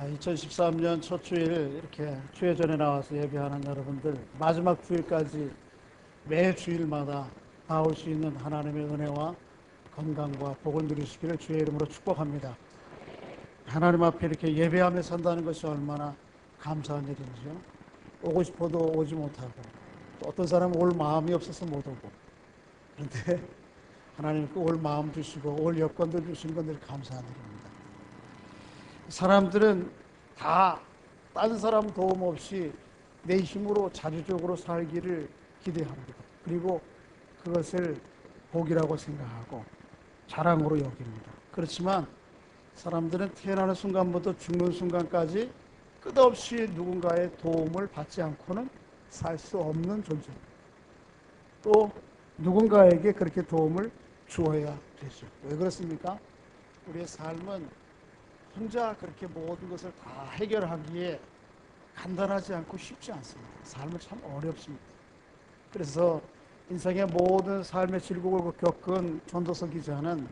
2013년 첫 주일 이렇게 주회전에 나와서 예배하는 여러분들, 마지막 주일까지 매 주일마다 나올 수 있는 하나님의 은혜와 건강과 복을 누리시기를 주의 이름으로 축복합니다. 하나님 앞에 이렇게 예배하며 산다는 것이 얼마나 감사한 일인지요. 오고 싶어도 오지 못하고, 또 어떤 사람은 올 마음이 없어서 못 오고, 그런데 하나님께 올 마음 주시고 올 여건도 주신 건 늘 감사한 일입니다. 사람들은 다 다른 사람 도움 없이 내 힘으로 자주적으로 살기를 기대합니다. 그리고 그것을 복이라고 생각하고 자랑으로 여깁니다. 그렇지만 사람들은 태어나는 순간부터 죽는 순간까지 끝없이 누군가의 도움을 받지 않고는 살 수 없는 존재입니다. 또 누군가에게 그렇게 도움을 주어야 되죠. 왜 그렇습니까? 우리의 삶은 혼자 그렇게 모든 것을 다 해결하기에 간단하지 않고 쉽지 않습니다. 삶은 참 어렵습니다. 그래서 인생의 모든 삶의 질곡을 겪은 전도서 기자는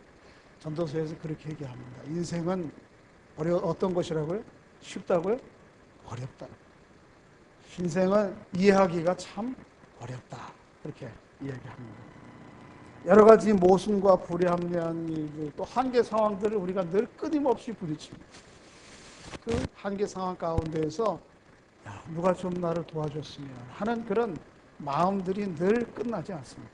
전도서에서 그렇게 얘기합니다. 인생은 어떤 것이라고요? 쉽다고요? 어렵다. 인생은 이해하기가 참 어렵다. 그렇게 이야기합니다. 여러 가지 모순과 불합리한 일들, 또 한계 상황들을 우리가 늘 끊임없이 부딪힙니다. 그 한계 상황 가운데에서 누가 좀 나를 도와줬으면 하는 그런 마음들이 늘 끝나지 않습니다.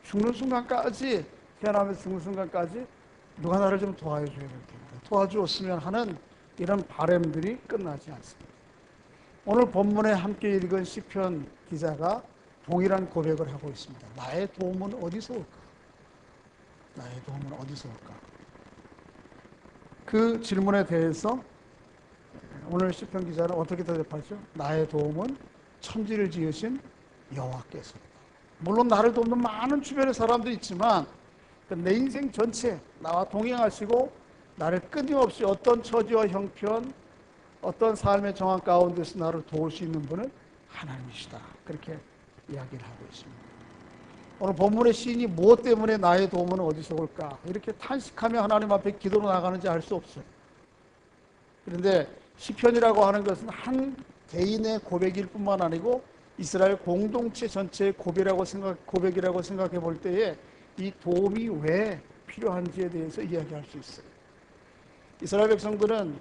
죽는 순간까지, 태어나면서 죽는 순간까지 누가 나를 좀 도와줘야 될 텐데, 도와주었으면 하는 이런 바람들이 끝나지 않습니다. 오늘 본문에 함께 읽은 시편 기자가 동일한 고백을 하고 있습니다. 나의 도움은 어디서 올까? 나의 도움은 어디서 올까? 그 질문에 대해서 오늘 시편 기자는 어떻게 대답하죠? 나의 도움은 천지를 지으신 여호와께서입니다. 물론 나를 돕는 많은 주변의 사람도 있지만 내 인생 전체 나와 동행하시고 나를 끊임없이 어떤 처지와 형편, 어떤 삶의 정황 가운데서 나를 도울 수 있는 분은 하나님이시다. 그렇게 이야기를 하고 있습니다. 오늘 본문의 시인이 무엇 때문에 나의 도움은 어디서 올까? 이렇게 탄식하며 하나님 앞에 기도로 나가는지 알 수 없어요. 그런데 시편이라고 하는 것은 한 개인의 고백일 뿐만 아니고 이스라엘 공동체 전체의 고백이라고 생각해 볼 때에 이 도움이 왜 필요한지에 대해서 이야기할 수 있어요. 이스라엘 백성들은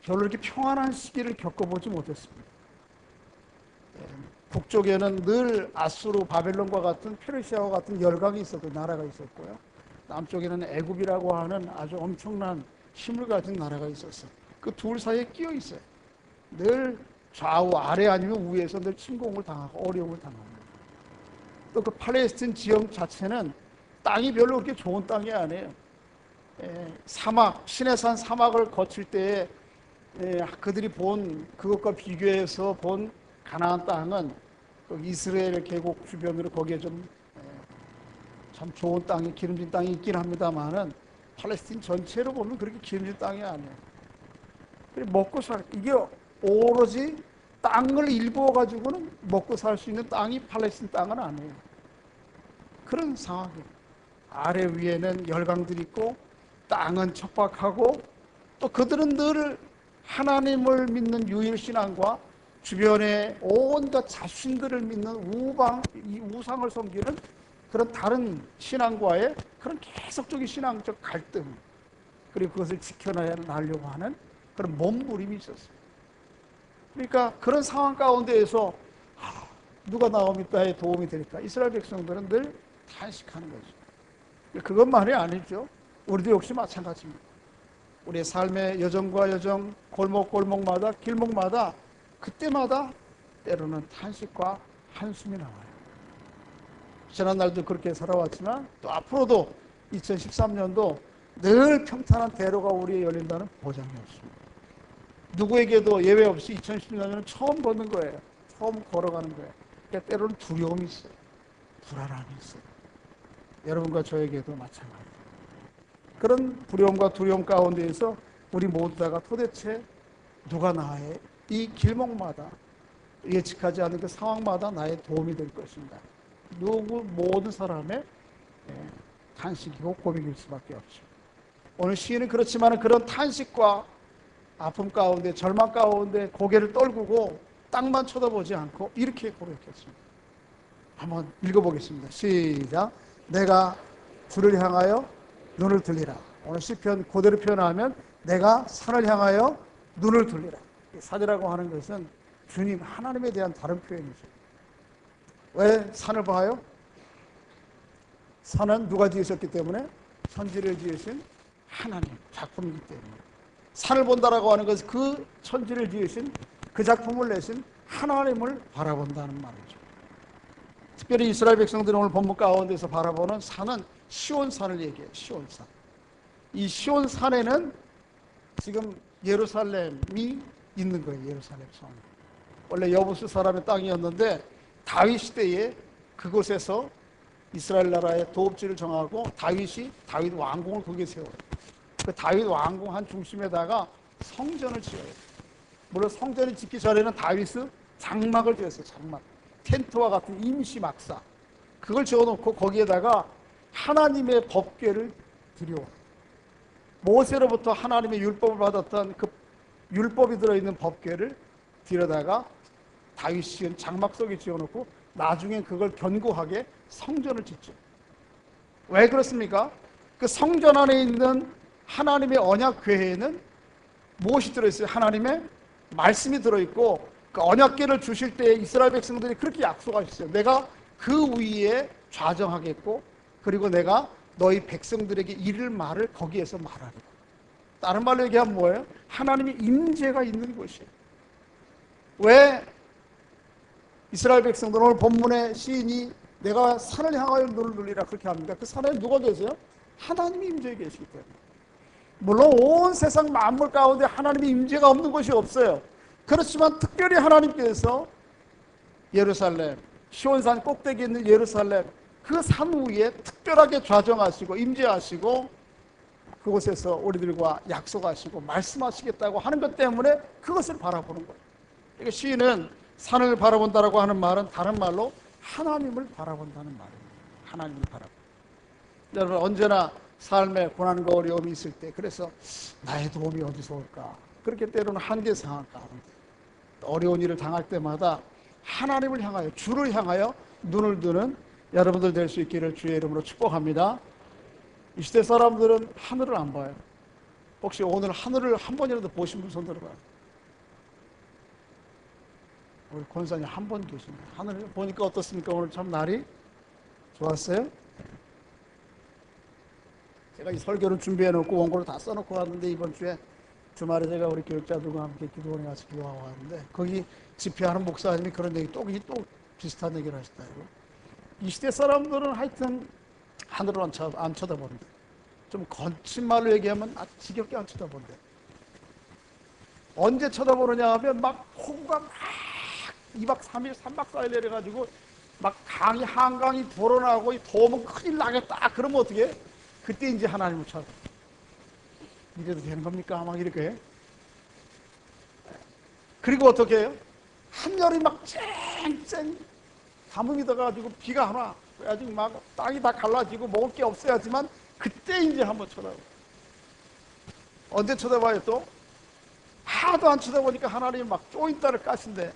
별로 이렇게 평안한 시기를 겪어보지 못했습니다. 북쪽에는 늘 아수르, 바벨론과 같은 페르시아와 같은 열강이 있었고 나라가 있었고요. 남쪽에는 애굽이라고 하는 아주 엄청난 힘을 가진 나라가 있었어요. 그 둘 사이에 끼어 있어요. 늘 좌우 아래 아니면 위에서 늘 침공을 당하고 어려움을 당합니다. 또 그 팔레스틴 지역 자체는 땅이 별로 그렇게 좋은 땅이 아니에요. 사막, 시내산 사막을 거칠 때에 그들이 본 그것과 비교해서 본 가나안 땅은 이스라엘 계곡 주변으로 거기에 좀 참 좋은 땅이 기름진 땅이 있긴 합니다만은 팔레스틴 전체로 보면 그렇게 기름진 땅이 아니에요. 먹고 살 이게 오로지 땅을 일부어 가지고는 먹고 살 수 있는 땅이 팔레스틴 땅은 아니에요. 그런 상황이에요. 아래 위에는 열강들이 있고 땅은 척박하고 또 그들은 늘 하나님을 믿는 유일신앙과 주변의 온갖 자신들을 믿는 우상을 섬기는 그런 다른 신앙과의 그런 계속적인 신앙적 갈등, 그리고 그것을 지켜나가려고 하는 그런 몸부림이 있었어요. 그러니까 그런 상황 가운데에서 누가 나오면 나의 도움이 되니까 이스라엘 백성들은 늘 탄식하는 거죠. 그것만이 아니죠. 우리도 역시 마찬가지입니다. 우리의 삶의 여정과 여정, 골목골목마다, 길목마다 그때마다 때로는 탄식과 한숨이 나와요. 지난 날도 그렇게 살아왔지만 또 앞으로도 2013년도 늘 평탄한 대로가 우리에 열린다는 보장이 없습니다. 누구에게도 예외 없이 2010년은 처음 걷는 거예요. 처음 걸어가는 거예요. 그러니까 때로는 두려움이 있어요. 불안함이 있어요. 여러분과 저에게도 마찬가지입니다. 그런 두려움과 두려움 가운데에서 우리 모두가 도대체 누가 나의 이 길목마다 예측하지 않은 그 상황마다 나의 도움이 될 것인가? 모든 사람의 탄식이고 고백일 수밖에 없죠. 오늘 시인은 그렇지만 그런 탄식과 아픔 가운데 절망 가운데 고개를 떨구고 땅만 쳐다보지 않고 이렇게 고백했습니다. 한번 읽어보겠습니다. 시작. 내가 주를 향하여 눈을 들리라. 오늘 시편 그대로 표현하면 내가 산을 향하여 눈을 들리라. 산이라고 하는 것은 주님 하나님에 대한 다른 표현이죠. 왜 산을 봐요? 산은 누가 지으셨기 때문에? 천지를 지으신 하나님 작품이기 때문에. 산을 본다라고 하는 것은 그 천지를 지으신 그 작품을 내신 하나님을 바라본다는 말이죠. 특별히 이스라엘 백성들이 오늘 본문 가운데서 바라보는 산은 시온산을 얘기해요. 시온산. 이 시온산에는 지금 예루살렘이 있는 거예요. 예루살렘 성. 원래 여부스 사람의 땅이었는데 다윗 시대에 그곳에서 이스라엘 나라의 도읍지를 정하고 다윗 왕궁을 거기에 세워요. 그 다윗 왕궁 한 중심에다가 성전을 지어요. 물론 성전을 짓기 전에는 다윗은 장막을 지었어요. 장막. 텐트와 같은 임시 막사. 그걸 지어놓고 거기에다가 하나님의 법궤를 들여와요. 모세로부터 하나님의 율법을 받았던 그 율법이 들어있는 법궤를 들여다가 다윗이 장막 속에 지어놓고 나중에 그걸 견고하게 성전을 짓죠. 왜 그렇습니까? 그 성전 안에 있는 하나님의 언약궤에는 무엇이 들어있어요? 하나님의 말씀이 들어있고 그 언약궤를 주실 때 이스라엘 백성들이 그렇게 약속하셨어요. 내가 그 위에 좌정하겠고 그리고 내가 너희 백성들에게 이를 말을 거기에서 말하리라. 다른 말로 얘기하면 뭐예요? 하나님의 임재가 있는 곳이에요. 왜 이스라엘 백성들은 오늘 본문의 시인이 내가 산을 향하여 눈을 돌리라 그렇게 합니까? 그 산에 누가 계세요? 하나님이 임재해 계시기 때문에. 물론 온 세상 만물 가운데 하나님의 임재가 없는 곳이 없어요. 그렇지만 특별히 하나님께서 예루살렘, 시온산 꼭대기에 있는 예루살렘 그 산 위에 특별하게 좌정하시고 임재하시고 그곳에서 우리들과 약속하시고 말씀하시겠다고 하는 것 때문에 그것을 바라보는 거예요. 그러니까 시인은 산을 바라본다라고 하는 말은 다른 말로 하나님을 바라본다는 말이에요. 하나님을 바라본다. 여러분 언제나 삶에 고난과 어려움이 있을 때 그래서 나의 도움이 어디서 올까? 그렇게 때로는 한계 상황 가운데 어려운 일을 당할 때마다 하나님을 향하여 주를 향하여 눈을 드는 여러분들 될 수 있기를 주의 이름으로 축복합니다. 이 시대 사람들은 하늘을 안 봐요. 혹시 오늘 하늘을 한 번이라도 보신 분 손 들어봐요. 우리 권사님 한 번 계십니다. 하늘을 보니까 어떻습니까? 오늘 참 날이 좋았어요? 제가 이 설교를 준비해놓고 원고를 다 써놓고 왔는데 이번 주에 주말에 제가 우리 교육자들과 함께 기도원에 가서 기도하고 왔는데 거기 집회하는 목사님이 그런 얘기 또 비슷한 얘기를 하시더라고요. 이 시대 사람들은 하여튼 하늘을 안 쳐다본대. 좀 거친 말로 얘기하면 지겹게 안 쳐다본대. 언제 쳐다보느냐 하면 막 폭우가 막 2박 3일, 3박 4일 내려가지고 막 한강이 불어나고 더우면 큰일 나겠다. 그러면 어떻게 해? 그때 이제 하나님을 찾아. 이래도 되는 겁니까? 막 이렇게. 그리고 어떻게 해요? 한여름이 막 쨍쨍 가뭄이 돼가지고 비가 안 와. 그래가지고 막 땅이 다 갈라지고 먹을 게 없어야지만 그때 이제 한번 쳐다보고. 언제 쳐다봐요 또? 하도 안 쳐다보니까 하나님이 막 쪼인따를 까신대.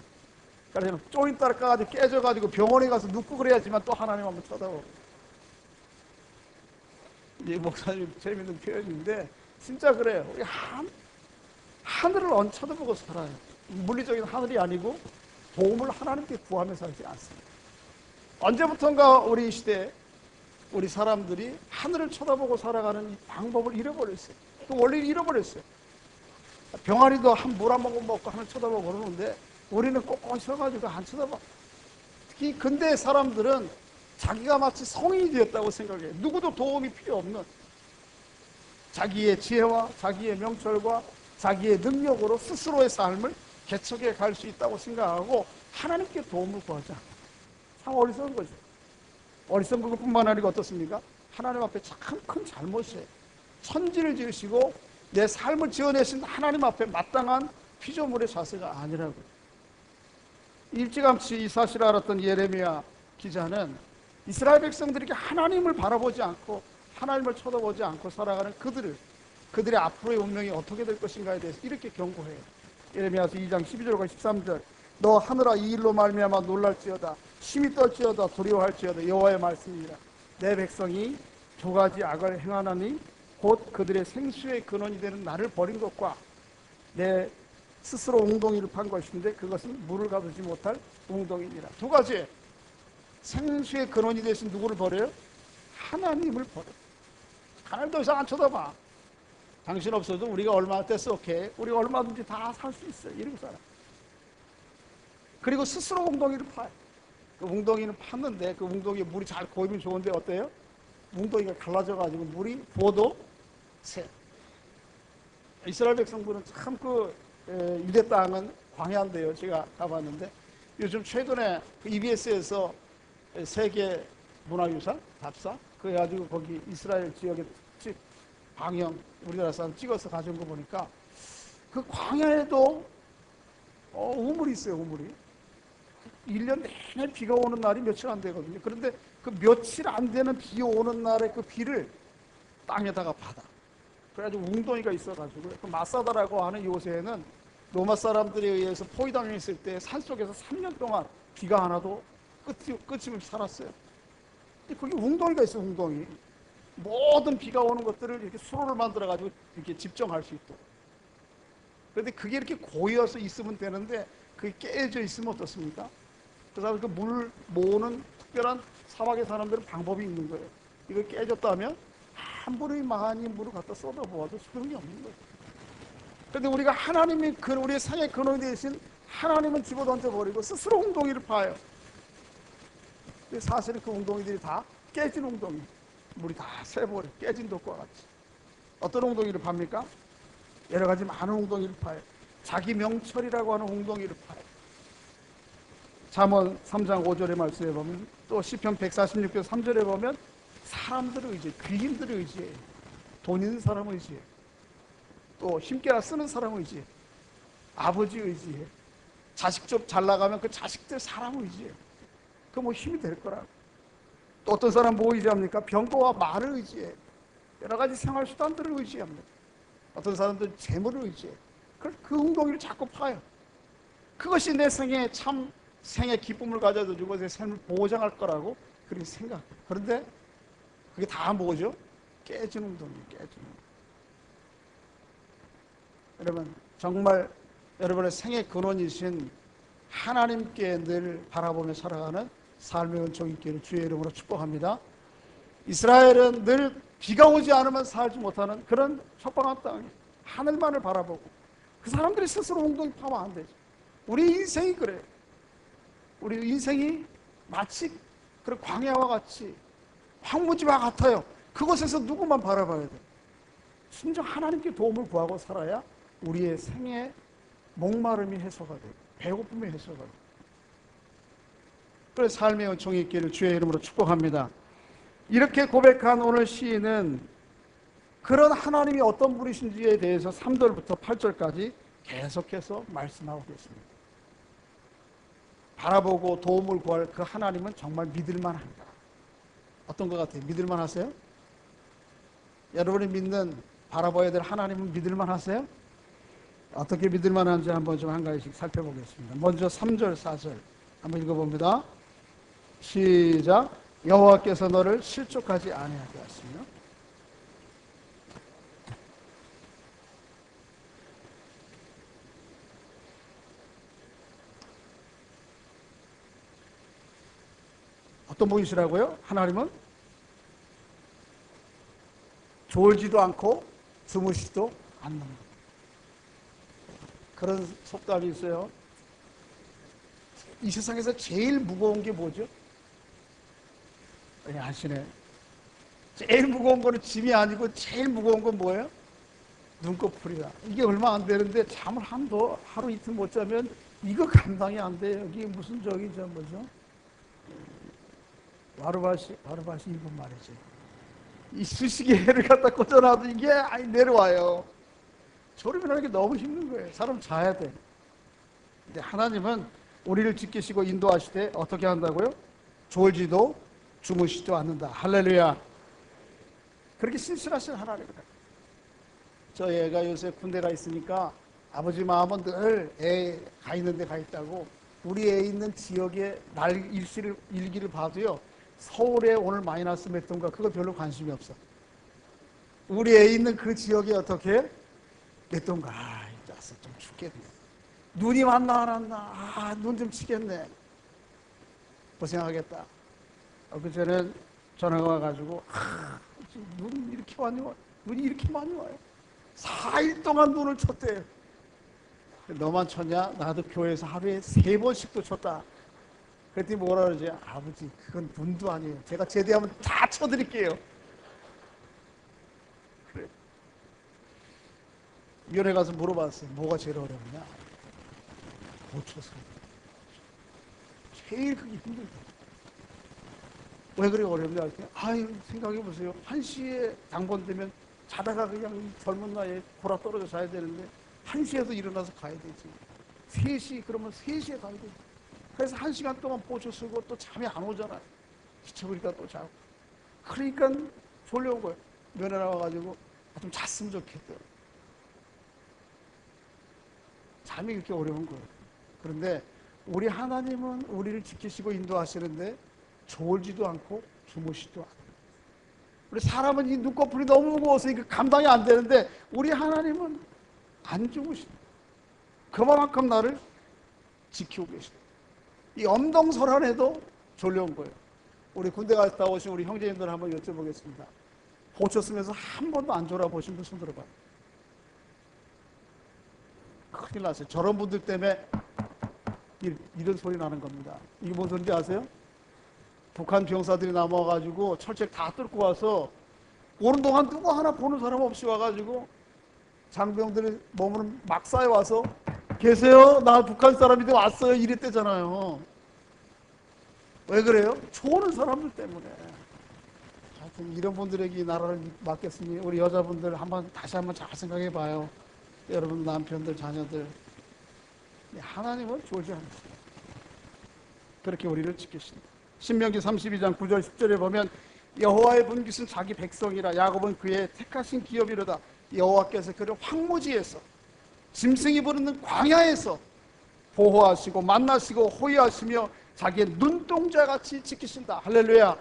그래서 쪼인따를 까가지고 깨져가지고 병원에 가서 눕고 그래야지만 또 하나님 한번 쳐다보고. 이 목사님 재밌는 표현인데 진짜 그래요. 우리 하늘을 안 쳐다보고 살아요. 물리적인 하늘이 아니고 도움을 하나님께 구하며 살지 않습니다. 언제부턴가 우리 시대 우리 사람들이 하늘을 쳐다보고 살아가는 이 방법을 잃어버렸어요. 그 원리를 잃어버렸어요. 병아리도 물 한 모금 먹고 하늘 쳐다보고 그러는데 우리는 꼭 서가지고 안 쳐다봐. 특히 근대 사람들은 자기가 마치 성인이 되었다고 생각해요. 누구도 도움이 필요 없는 자기의 지혜와 자기의 명철과 자기의 능력으로 스스로의 삶을 개척해 갈 수 있다고 생각하고 하나님께 도움을 구하지 않아요. 참 어리석은 거죠. 어리석은 것뿐만 아니고 어떻습니까? 하나님 앞에 참 큰 잘못이에요. 천지를 지으시고 내 삶을 지어내신 하나님 앞에 마땅한 피조물의 자세가 아니라고요. 일찌감치 이 사실을 알았던 예레미야 기자는 이스라엘 백성들에게 하나님을 바라보지 않고 하나님을 쳐다보지 않고 살아가는 그들을 그들의 앞으로의 운명이 어떻게 될 것인가에 대해서 이렇게 경고해요. 예레미야서 2장 12절과 13절. 너 하늘아 이 일로 말미암아 놀랄지어다. 심히 떨지어다. 두려워할지어다. 여호와의 말씀이니라. 내 백성이 두 가지 악을 행하나니 곧 그들의 생수의 근원이 되는 나를 버린 것과 내 스스로 웅덩이를 판 것인데 그것은 물을 가두지 못할 웅덩이니라. 두 가지. 생수의 근원이 되신 누구를 버려요? 하나님을 버려요. 하나님 더 이상 안 쳐다봐. 당신 없어도 우리가 얼마나 됐어, 오케이. 우리가 얼마든지 다 살 수 있어요. 이러고 살아. 그리고 스스로 웅덩이를 파요. 그 웅덩이는 팠는데 그 웅덩이에 물이 잘 고이면 좋은데 어때요? 웅덩이가 갈라져가지고 물이 부어도 새. 이스라엘 백성들은 참 유대 땅은 광야인데요. 제가 가봤는데 요즘 최근에 그 EBS에서 세계 문화유산 답사 그래가지고 거기 이스라엘 지역에 방영 우리나라 사람 찍어서 가져온 거 보니까 그 광야에도 우물이 있어요. 우물이 1년 내내 비가 오는 날이 며칠 안 되거든요. 그런데 그 며칠 안 되는 비 오는 날에 그 비를 땅에다가 받아. 그래가지고 웅덩이가 있어가지고 그 마사다라고 하는 요새는 로마 사람들에 의해서 포위당했을 때 산속에서 3년 동안 비가 하나도 끝이 없이 살았어요. 근데 거기 웅덩이가 있어요. 웅덩이. 모든 비가 오는 것들을 이렇게 수로를 만들어가지고 이렇게 집정할 수 있도록. 그런데 그게 이렇게 고여서 있으면 되는데 그게 깨져 있으면 어떻습니까? 그래서 그 물 모으는 특별한 사막에 사는 데는 방법이 있는 거예요. 이거 깨졌다면 아무리 많이 물을 갖다 쏟아부어도 소용이 없는 거예요. 그런데 우리가 하나님이 우리의 생의 근원이 되신 하나님은 집어던져 버리고 스스로 웅덩이를 파요. 근데 사실은 그 웅덩이들이 다 깨진 웅덩이. 물이 다 새버려. 깨진 독과 같이. 어떤 웅덩이를 팝니까? 여러 가지 많은 웅덩이를 파요. 자기 명철이라고 하는 웅덩이를 파요. 잠언 3장 5절의 말씀에 보면 또 시편 146편 3절에 보면 사람들을 의지해, 귀인들을 의지해, 돈 있는 사람을 의지해, 또 힘께나 쓰는 사람을 의지해, 아버지 의지해, 자식 좀 잘 나가면 그 자식들 사람을 의지해. 그 뭐 힘이 될 거라고. 또 어떤 사람 뭐 의지합니까? 병거와 말을 의지해. 여러 가지 생활 수단들을 의지합니다. 어떤 사람들은 재물을 의지해. 그 웅덩이를 자꾸 파요. 그것이 내 생에 참 생의 기쁨을 가져다 주고 내 삶을 보장할 거라고 그렇게 생각해요. 그런데 그게 다 뭐죠? 깨진 웅덩이, 깨진 웅덩이. 여러분, 정말 여러분의 생의 근원이신 하나님께 늘 바라보며 살아가는 삶의 은총이 있기를 주의 이름으로 축복합니다. 이스라엘은 늘 비가 오지 않으면 살지 못하는 그런 척박한 땅, 하늘만을 바라보고 그 사람들이 스스로 웅덩이 파면 안 되죠. 우리 인생이 그래요. 우리 인생이 마치 그런 광야와 같이 황무지와 같아요. 그곳에서 누구만 바라봐야 돼요. 순정 하나님께 도움을 구하고 살아야 우리의 생의 목마름이 해소가 돼요. 배고픔이 해소가 돼요. 그래서 삶의 은총이 있기를 주의 이름으로 축복합니다. 이렇게 고백한 오늘 시인은 그런 하나님이 어떤 분이신지에 대해서 3절부터 8절까지 계속해서 말씀하고 계십니다. 바라보고 도움을 구할 그 하나님은 정말 믿을만한다. 어떤 것 같아요? 믿을만하세요? 여러분이 믿는 바라봐야 될 하나님은 믿을만하세요? 어떻게 믿을만한지 한번 좀 한 가지씩 살펴보겠습니다. 먼저 3절, 4절 한번 읽어봅니다. 시작. 여호와께서 너를 실족하지 아니하게 하시며 어떤 분이시라고요? 하나님은 졸지도 않고 주무시지도 않는 것. 그런 속담이 있어요. 이 세상에서 제일 무거운 게 뭐죠? 아시네. 제일 무거운 거는 짐이 아니고 제일 무거운 건 뭐예요? 눈꺼풀이다. 이게 얼마 안 되는데 잠을 하루 이틀 못 자면 이거 감당이 안 돼요. 이게 무슨 저기죠, 뭐죠? 바르바시 이분 말이지. 이 수시계를 갖다 꽂아놔도 이게 내려와요. 졸음이라는 게 너무 힘든 거예요. 사람 자야 돼. 근데 하나님은 우리를 지키시고 인도하시되 어떻게 한다고요? 졸지도 주무시지도 않는다. 할렐루야. 그렇게 신실하신 하나님이다. 저 애가 요새 군대 가 있으니까 아버지 마음은 늘 애 가 있는 데 가 있다고. 우리 애 있는 지역의 날 일기를 봐도요, 서울에 오늘 마이너스 몇 도인가 그거 별로 관심이 없어. 우리 애 있는 그 지역이 어떻게 몇 도인가, 아 이제 와서 좀 춥겠네, 눈이 왔나 안 왔나, 아 눈 좀 치겠네, 고생하겠다. 그전에 전화가 와가지고, 눈이 이렇게 많이 와요. 눈이 이렇게 많이 와요. 4일 동안 눈을 쳤대요. 너만 쳤냐? 나도 교회에서 하루에 3번씩도 쳤다. 그랬더니 뭐라 그러지? 아버지, 그건 눈도 아니에요. 제가 제대하면 다 쳐드릴게요. 그래. 면회 가서 물어봤어요. 뭐가 제일 어렵냐? 고쳐서. 제일 그게 힘들다. 왜 그래 어렵냐? 아유, 생각해보세요. 1시에 당번되면 자다가 그냥 젊은 나이에 골아 떨어져 자야 되는데 1시에도 일어나서 가야 되지. 3시, 그러면 3시에 가야 되지. 그래서 1시간 동안 보초 쓰고 또 잠이 안 오잖아요. 지쳐버리니까 또 자고. 그러니까 졸려온 거예요. 면회 나와가지고 좀 잤으면 좋겠다. 잠이 그렇게 어려운 거예요. 그런데 우리 하나님은 우리를 지키시고 인도하시는데 졸지도 않고 주무시지도 않아요. 우리 사람은 이 눈꺼풀이 너무 무거워서 이게 감당이 안 되는데 우리 하나님은 안 주무십니다. 그만큼 나를 지키고 계십니다. 이 엄동설한에도 졸려온 거예요. 우리 군대 갔다 오신 우리 형제님들 한번 여쭤보겠습니다. 보초 쓰면서 한 번도 안 졸아보신 분 손 들어봐요. 큰일 났어요. 저런 분들 때문에 이런 소리 나는 겁니다. 이게 뭔 소리인지 아세요? 북한 병사들이 남아가지고 철책 다 뚫고 와서 오는 동안 누구 하나 보는 사람 없이 와가지고 장병들이 몸을 막 쌓여와서 계세요? 나 북한 사람인데 왔어요. 이랬대잖아요. 왜 그래요? 좋은 사람들 때문에. 하여튼 이런 분들에게 이 나라를 맡겼으니 우리 여자분들 다시 한번 잘 생각해 봐요. 여러분 남편들, 자녀들. 하나님은 졸지 않으십니다. 그렇게 우리를 지키십니다. 신명기 32장 9절 10절에 보면 여호와의 분깃은 자기 백성이라 야곱은 그의 택하신 기업이로다. 여호와께서 그를 황무지에서 짐승이 부르는 광야에서 보호하시고 만나시고 호위하시며 자기의 눈동자같이 지키신다. 할렐루야.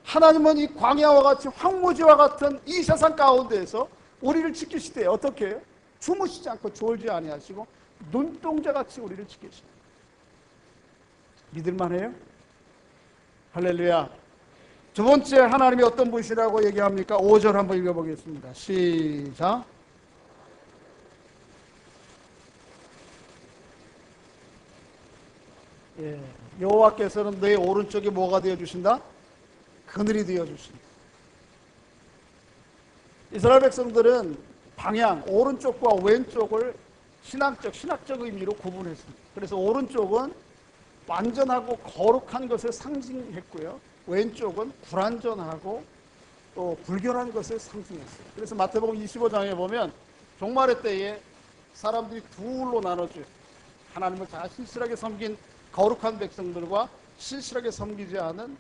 하나님은 이 광야와 같이 황무지와 같은 이 세상 가운데에서 우리를 지키시되 어떻게 해요? 주무시지 않고 졸지 아니하시고 눈동자같이 우리를 지키십니다. 믿을만해요? 할렐루야. 두 번째 하나님이 어떤 분이시라고 얘기합니까? 5절 한번 읽어보겠습니다. 시작. 여호와께서는 너의 오른쪽에 뭐가 되어주신다? 그늘이 되어주신다. 이스라엘 백성들은 방향, 오른쪽과 왼쪽을 신학적 의미로 구분했습니다. 그래서 오른쪽은 완전하고 거룩한 것을 상징했고요. 왼쪽은 불완전하고 또 불결한 것을 상징했어요. 그래서 마태복음 25장에 보면 종말의 때에 사람들이 둘로 나눠져요. 하나님을 잘 신실하게 섬긴 거룩한 백성들과 신실하게 섬기지 않은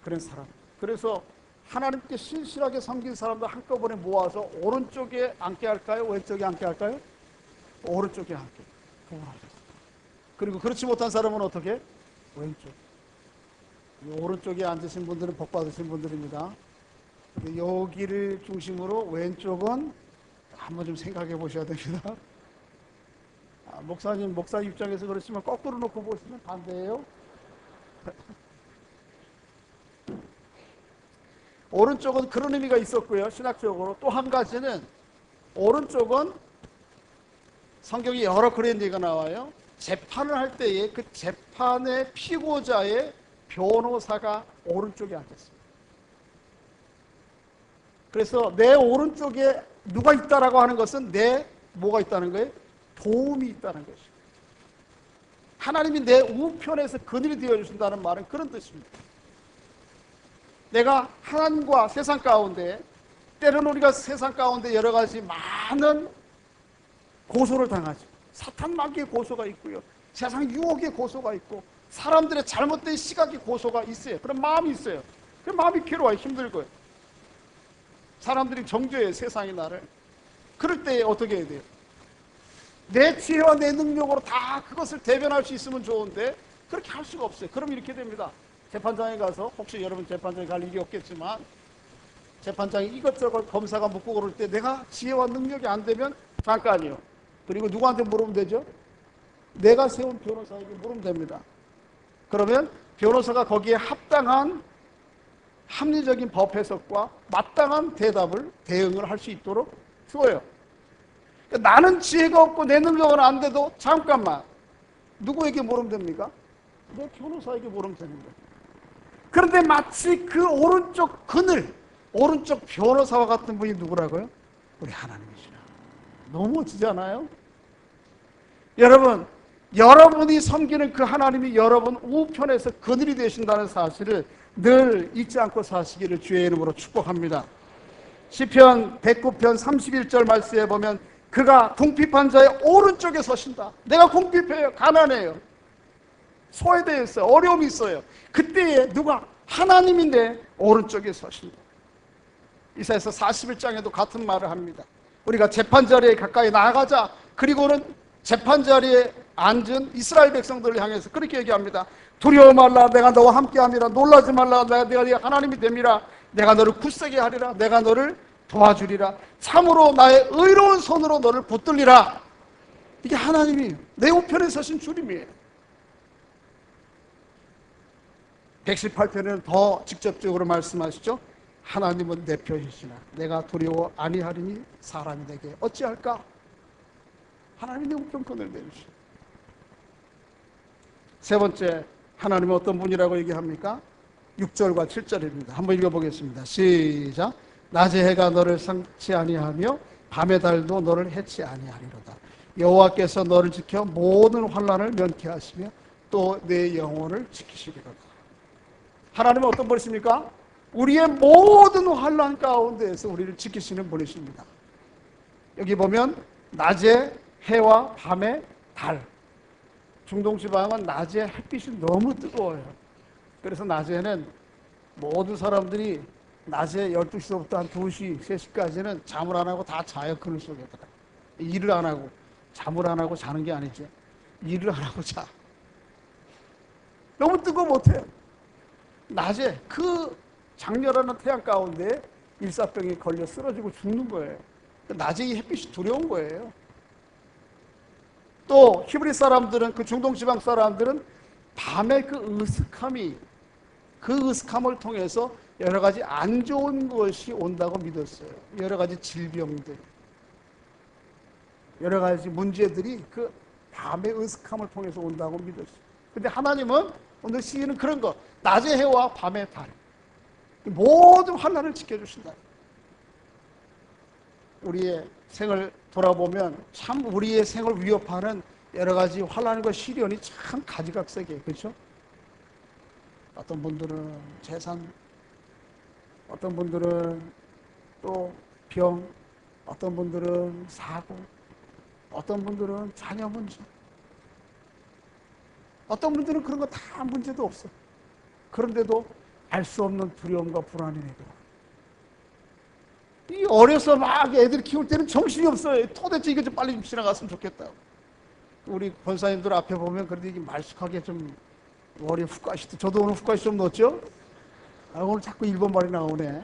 그런 사람. 그래서 하나님께 신실하게 섬긴 사람들 한꺼번에 모아서 오른쪽에 앉게 할까요? 왼쪽에 앉게 할까요? 오른쪽에 앉게 구분하셨어요. 그리고 그렇지 못한 사람은 어떻게? 왼쪽. 오른쪽에 앉으신 분들은 복 받으신 분들입니다. 여기를 중심으로 왼쪽은 한번 좀 생각해 보셔야 됩니다. 목사님, 목사 입장에서 그렇지만 거꾸로 놓고 보시면 반대예요. 오른쪽은 그런 의미가 있었고요. 신학적으로 또 한 가지는 오른쪽은 성경에 여러 그런 얘기가 나와요. 재판을 할 때에 그 재판의 피고자의 변호사가 오른쪽에 앉았습니다. 그래서 내 오른쪽에 누가 있다라고 하는 것은 내 뭐가 있다는 거예요? 도움이 있다는 것입니다. 하나님이 내 우편에서 그늘이 되어주신다는 말은 그런 뜻입니다. 내가 하나님과 세상 가운데, 때로는 우리가 세상 가운데 여러 가지 많은 고소를 당하죠. 사탄 마귀의 고소가 있고요. 세상 유혹의 고소가 있고 사람들의 잘못된 시각의 고소가 있어요. 그런 마음이 있어요. 그 마음이 괴로워요. 힘들고요. 사람들이 정죄해요. 세상이 나를. 그럴 때 어떻게 해야 돼요? 내 지혜와 내 능력으로 다 그것을 대변할 수 있으면 좋은데 그렇게 할 수가 없어요. 그럼 이렇게 됩니다. 재판장에 가서, 혹시 여러분 재판장에 갈 일이 없겠지만, 재판장이 이것저것 검사가 묻고 그럴 때 내가 지혜와 능력이 안 되면 잠깐이요. 그리고 누구한테 물으면 되죠? 내가 세운 변호사에게 물으면 됩니다. 그러면 변호사가 거기에 합당한 합리적인 법 해석과 마땅한 대응을 할 수 있도록 주어요. 그러니까 나는 지혜가 없고 내 능력은 안 돼도 잠깐만, 누구에게 물으면 됩니까? 내 변호사에게 물으면 되는 거예요. 그런데 마치 그 오른쪽 그늘, 오른쪽 변호사와 같은 분이 누구라고요? 우리 하나님이시라. 너무 멋지지 않아요? 여러분, 여러분이 섬기는 그 하나님이 여러분 우편에서 그늘이 되신다는 사실을 늘 잊지 않고 사시기를 주의 이름으로 축복합니다. 시편 109편 31절 말씀에 보면 그가 궁핍한 자의 오른쪽에 서신다. 내가 궁핍해요. 가난해요. 소외되어 있어요. 어려움이 있어요. 그때에 누가? 하나님인데 오른쪽에 서신다. 이사야서 41장에도 같은 말을 합니다. 우리가 재판자리에 가까이 나아가자. 그리고는 재판자리에 앉은 이스라엘 백성들을 향해서 그렇게 얘기합니다. 두려워 말라. 내가 너와 함께함이라. 놀라지 말라. 내가 네 하나님이 됨이라. 내가 너를 굳세게 하리라. 내가 너를 도와주리라. 참으로 나의 의로운 손으로 너를 붙들리라. 이게 하나님이 내 우편에 서신 주님이에요. 118편에는 더 직접적으로 말씀하시죠. 하나님은 내 편이시나 내가 두려워 아니하리니 사람이 내게 어찌할까? 하나님이 내 우편권을 내주시오. 세 번째, 하나님은 어떤 분이라고 얘기합니까? 6절과 7절입니다. 한번 읽어보겠습니다. 시작. 낮의 해가 너를 상치 아니하며 밤의 달도 너를 해치 아니하리로다. 여호와께서 너를 지켜 모든 환난을 면케하시며 또 내 영혼을 지키시리로다. 하나님은 어떤 분이십니까? 우리의 모든 환난 가운데에서 우리를 지키시는 분이십니다. 여기 보면 낮에 해와 밤에 달. 중동지방은 낮에 햇빛이 너무 뜨거워요. 그래서 낮에는 모든 사람들이 낮에 12시부터 한 2시, 3시까지는 잠을 안 하고 다 자요. 그늘 속에다가. 일을 안 하고, 잠을 안 하고 자는 게 아니죠. 일을 안 하고 자. 너무 뜨거워 못해요. 낮에 그 장렬한 태양 가운데 일사병에 걸려 쓰러지고 죽는 거예요. 낮에 이 햇빛이 두려운 거예요. 또 히브리 사람들은, 그 중동지방 사람들은 밤에 그 으슥함을 통해서 여러 가지 안 좋은 것이 온다고 믿었어요. 여러 가지 질병들, 여러 가지 문제들이 그 밤의 으슥함을 통해서 온다고 믿었어요. 근데 하나님은 오늘 시기는 그런 거, 낮의 해와 밤의 달, 모든 환난을 지켜주신다. 우리의 생을 돌아보면 참 우리의 생을 위협하는 여러 가지 환난과 시련이 참 가지각색이에요. 그렇죠? 어떤 분들은 재산, 어떤 분들은 또 병, 어떤 분들은 사고, 어떤 분들은 자녀 문제, 어떤 분들은 그런 거 다 문제도 없어. 그런데도 알 수 없는 두려움과 불안이 내게 와. 이 어려서 막 애들 키울 때는 정신이 없어요. 도대체 이거 좀 빨리 좀 지나갔으면 좋겠다. 우리 권사님들 앞에 보면 그래도 이게 말쑥하게 좀 머리에 훅 가시도. 저도 오늘 훅 가시 좀 넣었죠? 아, 오늘 자꾸 일본 말이 나오네.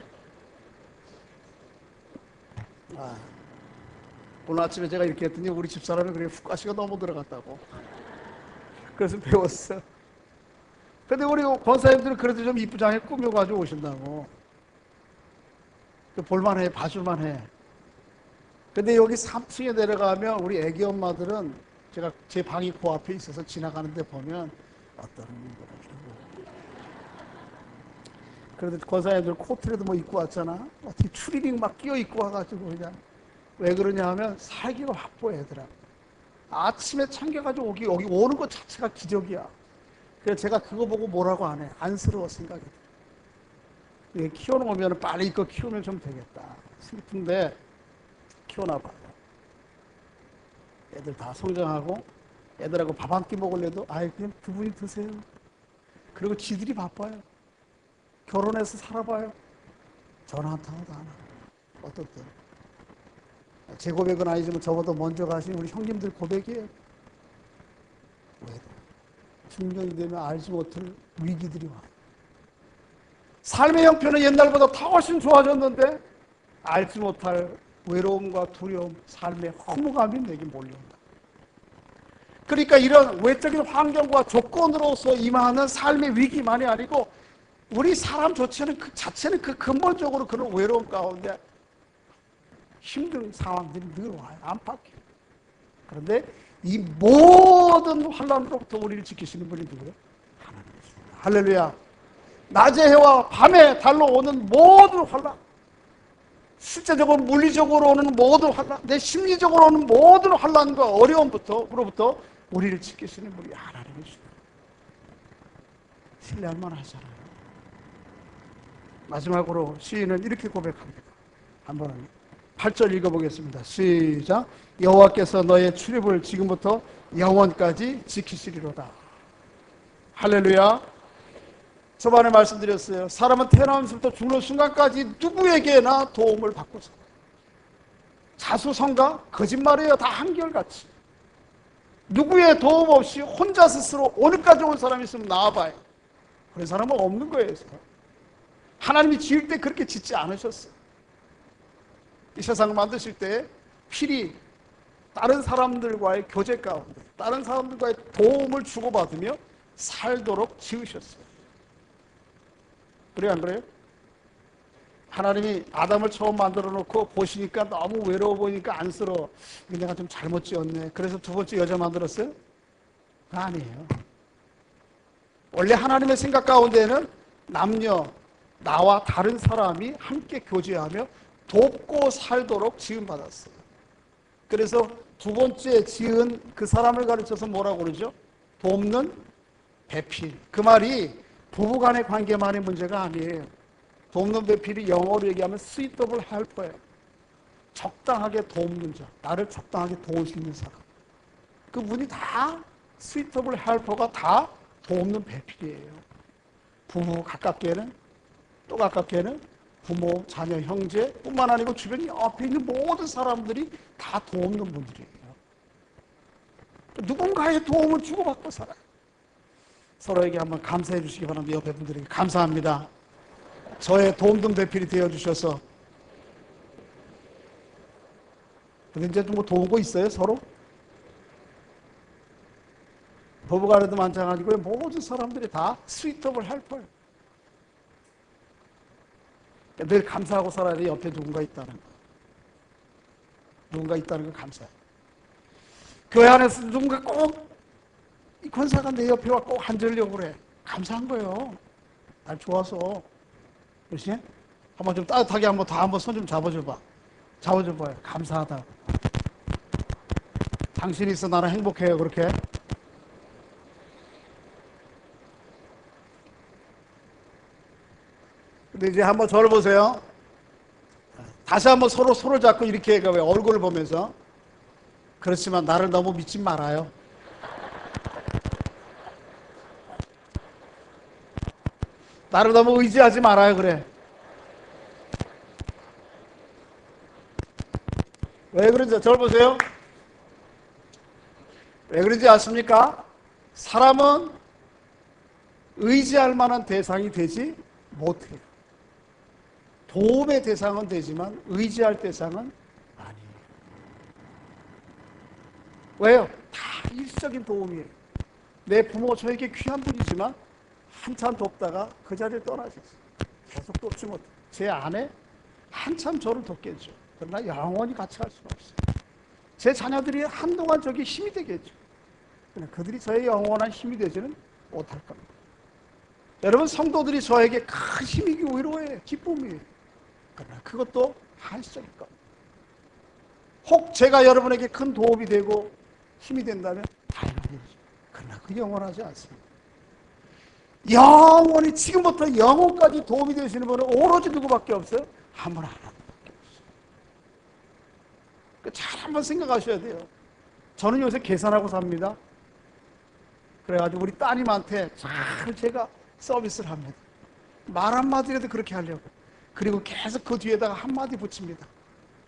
오늘 아침에 제가 이렇게 했더니 우리 집사람이 그래 훅 가시가 너무 들어갔다고. 그래서 배웠어. 근데 우리 권사님들은 그래도 좀 이쁘장하게 꾸며가지고 오신다고. 볼만해, 봐줄만해. 근데 여기 3층에 내려가면 우리 애기 엄마들은 제가 제 방이 그 앞에 있어서 지나가는데 보면 어떤 분들은 그래도 권사님들 코트라도 뭐 입고 왔잖아. 어떻게 추리닝 막 끼어 입고 와가지고 그냥. 왜 그러냐 하면 살기가 바빠 애들아. 아침에 챙겨가지고 여기 오는 것 자체가 기적이야. 그래서 제가 그거 보고 뭐라고 안 해. 안쓰러워 생각이 돼. 키워놓으면 빨리 이거 키우면 좀 되겠다. 슬픈데 키워놔 봐요. 애들 다 성장하고 애들하고 밥 한 끼 먹을래도 아이 그냥 두 분이 드세요. 그리고 지들이 바빠요. 결혼해서 살아봐요. 전화 한 통도 안 하고. 어떨 때 제 고백은 아니지만 저보다 먼저 가신 우리 형님들 고백이에요. 왜? 중년이 되면 알지 못할 위기들이 와요. 삶의 형편은 옛날보다 훨씬 좋아졌는데 알지 못할 외로움과 두려움, 삶의 허무감이 내게 몰려온다. 그러니까 이런 외적인 환경과 조건으로서 임하는 삶의 위기만이 아니고 우리 사람 자체는 그 근본적으로 그런 외로움 가운데 힘든 상황들이 늘 와요. 안팎에. 그런데 이 모든 환난으로부터 우리를 지키시는 분이 누구예요? 하나님이십니다. 할렐루야. 낮의 해와 밤의 달로 오는 모든 환난, 실제적으로 물리적으로 오는 모든 환난, 내 심리적으로 오는 모든 환난과 어려움으로부터 우리를 지키시는 분이 하나님이십니다. 신뢰할 만하잖아요. 마지막으로 시인은 이렇게 고백합니다. 한번 8절 읽어보겠습니다. 시작. 여호와께서 너의 출입을 지금부터 영원까지 지키시리로다. 할렐루야. 저번에 말씀드렸어요. 사람은 태어나면서부터 죽는 순간까지 누구에게나 도움을 받고 살아요. 자수성가? 거짓말이에요. 다 한결같이. 누구의 도움 없이 혼자 스스로 오늘까지 온 사람이 있으면 나와봐요. 그런 사람은 없는 거예요. 하나님이 지을 때 그렇게 짓지 않으셨어요. 이 세상을 만드실 때 필히 다른 사람들과의 교제 가운데 다른 사람들과의 도움을 주고받으며 살도록 지으셨어요. 그래요, 안 그래요? 하나님이 아담을 처음 만들어 놓고 보시니까 너무 외로워 보이니까 안쓰러워. 내가 좀 잘못 지었네. 그래서 두 번째 여자 만들었어요? 아니에요. 원래 하나님의 생각 가운데는 남녀, 나와 다른 사람이 함께 교제하며 돕고 살도록 지음받았어요. 그래서 두 번째 지은 그 사람을 가르쳐서 뭐라고 그러죠? 돕는 배필. 그 말이 부부간의 관계만의 문제가 아니에요. 돕는 배필이 영어로 얘기하면 suitable helper예요. 적당하게 돕는 자, 나를 적당하게 도울 수 있는 사람. 그분이 다 suitable helper가 다 돕는 배필이에요. 부부 가깝게는 또 가깝게는 부모, 자녀, 형제 뿐만 아니고 주변 옆에 있는 모든 사람들이 다 돕는 분들이에요. 누군가의 도움을 주고받고 살아요. 서로에게 한번 감사해 주시기 바랍니다. 옆에 분들에게 감사합니다. 저의 도움등 배필이 되어주셔서. 근데 이제 뭐 도운 거 있어요, 서로? 부부간에도 마찬가지고요. 모든 사람들이 다 스위트업을 할 거예요. 늘 감사하고 살아야 돼. 옆에 누군가 있다는 거. 누군가 있다는 거 감사해요. 교회 안에서 누군가 꼭 이 권사가 내 옆에 와 꼭 앉으려고 그래. 감사한 거예요. 날 좋아서. 그렇지? 한번 좀 따뜻하게 한번 손 좀 잡아줘봐. 잡아줘봐요. 감사하다. 당신이 있어 나는 행복해요. 그렇게. 근데 이제 한번 저를 보세요. 다시 한번 서로 잡고 이렇게 얼굴을 보면서. 그렇지만 나를 너무 믿지 말아요. 나를 너무 의지하지 말아요. 그래. 왜 그런지 저를 보세요. 왜 그런지 아십니까? 사람은 의지할 만한 대상이 되지 못해요. 도움의 대상은 되지만 의지할 대상은 아니에요. 왜요? 다 일시적인 도움이에요. 내 부모 저에게 귀한 분이지만 한참 돕다가 그 자리를 떠나셨어요. 계속 돕지 못해요. 제 아내 한참 저를 돕겠죠. 그러나 영원히 같이 할 수는 없어요. 제 자녀들이 한동안 저기 힘이 되겠죠. 그러나 그들이 저의 영원한 힘이 되지는 못할 겁니다. 여러분 성도들이 저에게 큰 힘이고 위로예요. 기쁨이에요. 그러나 그것도 한시적일 겁니다. 혹 제가 여러분에게 큰 도움이 되고 힘이 된다면 다행이죠. 그러나 그 영원하지 않습니다. 영원히 지금부터 영원까지 도움이 되시는 분은 오로지 누구밖에 없어요? 한 분 하나밖에 없어요. 잘 한번 생각하셔야 돼요. 저는 요새 계산하고 삽니다. 그래가지고 우리 따님한테 잘 제가 서비스를 합니다. 말 한마디라도 그렇게 하려고. 그리고 계속 그 뒤에다가 한마디 붙입니다.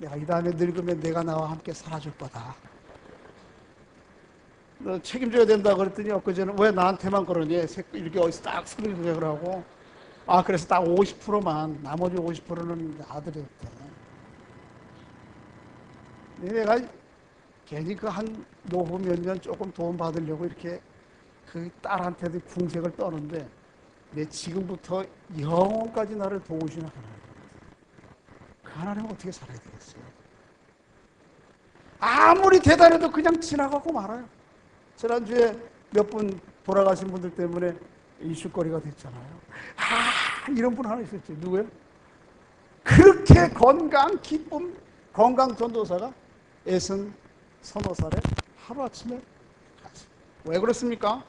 내가 이 다음에 늙으면 내가 나와 함께 살아줄 거다. 너 책임져야 된다 그랬더니 엊그제는 왜 나한테만 그러니? 이렇게 어디서 딱 생각을 하고. 아, 그래서 딱 50%만, 나머지 50%는 아들이었대. 내가 괜히 그 한 노후 몇 년 조금 도움 받으려고 이렇게 그 딸한테도 궁색을 떠는데, 내 지금부터 영원까지 나를 도우시는 하나님. 그 하나님은 어떻게 살아야 되겠어요? 아무리 대단해도 그냥 지나가고 말아요. 지난주에 몇 분 돌아가신 분들 때문에 이슈거리가 됐잖아요. 아, 이런 분 하나 있었죠. 누구예요? 그렇게 건강, 기쁨, 건강 전도사가 63살에 하루아침에 갔어요. 왜 그렇습니까?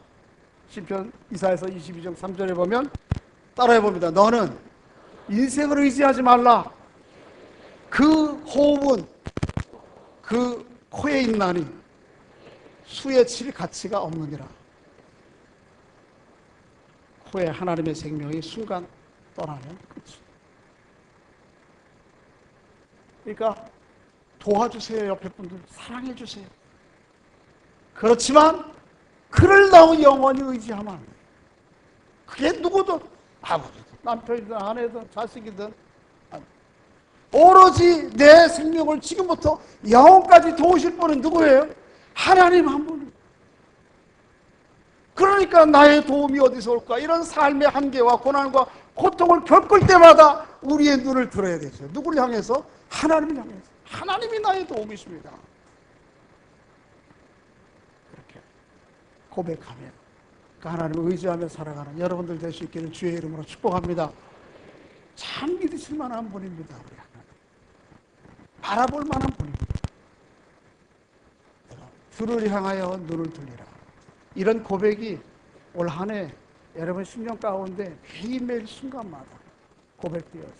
시편 이사야서 22장 3절에 보면 따라해 봅니다. 너는 인생을 의지하지 말라. 그 호흡은 그 코에 있나니 수에 칠 가치가 없느니라. 코에 하나님의 생명이 순간 떠나면 끝이. 그러니까 도와주세요. 옆에 분들 사랑해 주세요. 그렇지만 그를 너무 영원히 의지하면 안 돼요. 그게 누구든 아버지든 남편이든 아내든 자식이든 오로지 내 생명을 지금부터 영원까지 도우실 분은 누구예요? 하나님 한 분. 그러니까 나의 도움이 어디서 올까? 이런 삶의 한계와 고난과 고통을 겪을 때마다 우리의 눈을 들어야 되죠. 누구를 향해서? 하나님을 향해서. 하나님이 나의 도움이십니다. 그렇게 고백하면 그 하나님을 의지하며 살아가는 여러분들 될 수 있기를 주의 이름으로 축복합니다. 참 믿으실 만한 분입니다. 우리 하나님. 바라볼 만한 분입니다. 주를 향하여 눈을 돌리라. 이런 고백이 올 한 해 여러분 심령 가운데 매일매일 순간마다 고백되어서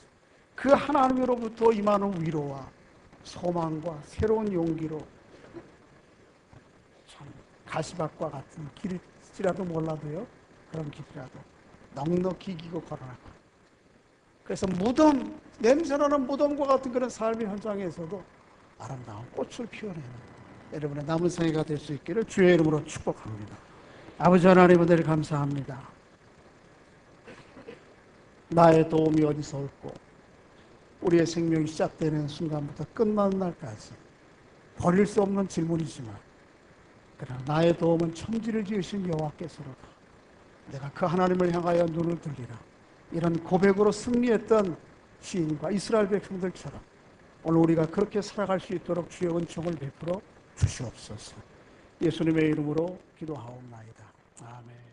그 하나님으로부터 임하는 위로와 소망과 새로운 용기로 참 가시밭과 같은 길일지라도 몰라도요, 그런 길이라도 넉넉히 이기고 걸어나가. 그래서 무덤, 냄새나는 무덤과 같은 그런 삶의 현장에서도 아름다운 꽃을 피워내는 여러분의 남은 생애가 될 수 있기를 주의 이름으로 축복합니다. 아버지 하나님, 은혜를 감사합니다. 나의 도움이 어디서 올고 우리의 생명이 시작되는 순간부터 끝나는 날까지 버릴 수 없는 질문이지만, 그러나 나의 도움은 천지를 지으신 여호와께서로다. 내가 그 하나님을 향하여 눈을 들리라. 이런 고백으로 승리했던 시인과 이스라엘 백성들처럼 오늘 우리가 그렇게 살아갈 수 있도록 주의 은총을 베풀어 주시옵소서. 예수님의 이름으로 기도하옵나이다. 아멘.